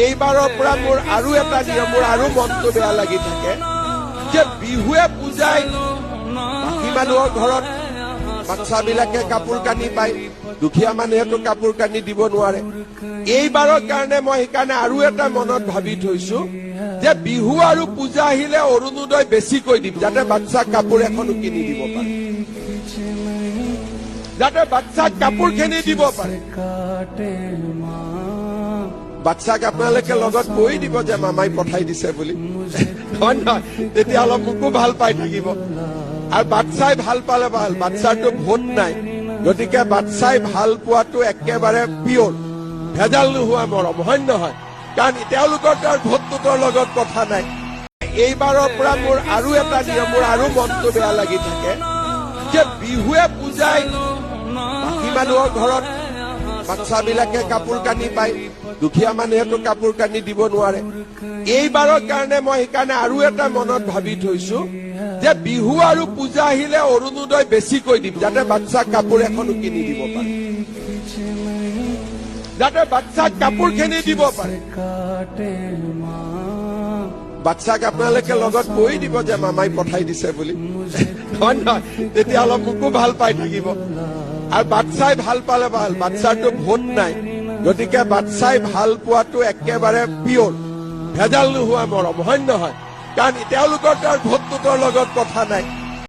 এইবাৰৰ পৰা মোৰ আৰু এটা নিয়ম, মোৰ আৰু মনটো বেয়া লাগি থাকে যে বিহুৱে পূজাই বাকী মানুহৰ ঘৰত বাচ্চাবিলাকে কাপোৰ কানি পায়, দুখীয়া মানুহেতো কাপোৰ কানি দিব নোৱাৰে। এইবাৰৰ কাৰণে মই সেইকাৰণে আৰু এটা মনত ভাবি থৈছো যে বিহু আৰু পূজা আহিলে অৰুণোদয় বেছিকৈ দিম, যাতে বাচ্চাক কাপোৰ এখনো কিনি দিব পাৰে, যাতে বাচ্চাক কাপোৰ কিনি দিব পাৰে। বাচ্চাক আপোনালোকে লগত কৈ দিব যে মামাই পঠাই দিছে বুলি, হয় নহয়? তেতিয়া অলপ মোকো ভাল পাই থাকিব। আৰু বাচ্চাই ভাল পালে ভাল, বাচ্চাৰটো ভোট নাই, গতিকে বাচ্চাই ভাল পোৱাটো একেবাৰে পিয়ৰ, ভেজাল নোহোৱা মৰম, হয় নহয়? কাৰণ তেওঁলোকৰ তাৰ ভোটটোৰ লগত কথা নাই। এইবাৰৰ পৰা মোৰ আৰু এটা নিয়ম, মোৰ আৰু মনটো বেয়া লাগি থাকে যে বিহুৱে পূজাই বাকী মানুহৰ ঘৰত বাচ্চাবিলাকে কাপোৰ কানি পায়, দুখীয়া মানুহেতো কাপোৰ কানি দিব নোৱাৰে। এইবাৰৰ কাৰণে মই সেইকাৰণে আৰু এটা মনত ভাবি থৈছো যে বিহু আৰু পূজা আহিলে অৰুণোদয় বেছিকৈ দিম, যাতে বাচ্চাক কাপোৰ এখনো কিনি দিব পাৰে, যাতে বাচ্চাক কাপোৰ কিনি দিব পাৰে। বাচ্চাক আপোনালোকে লগত কৈ দিব যে মামাই পঠাই দিছে বুলি, হয় নহয়? তেতিয়া অলপ মোকো ভাল পাই থাকিব। আৰু বাচ্চাই ভাল পালে ভাল, বাচ্চাৰটো ভোট নাই, গতিকে বাচ্চাই ভাল পোৱাটো একেবাৰে পিয়ৰ, ভেজাল নোহোৱা মৰম, হয় নহয়? কাৰণ তেওঁলোকৰ তাৰ ভোটটোৰ লগত কথা নাই।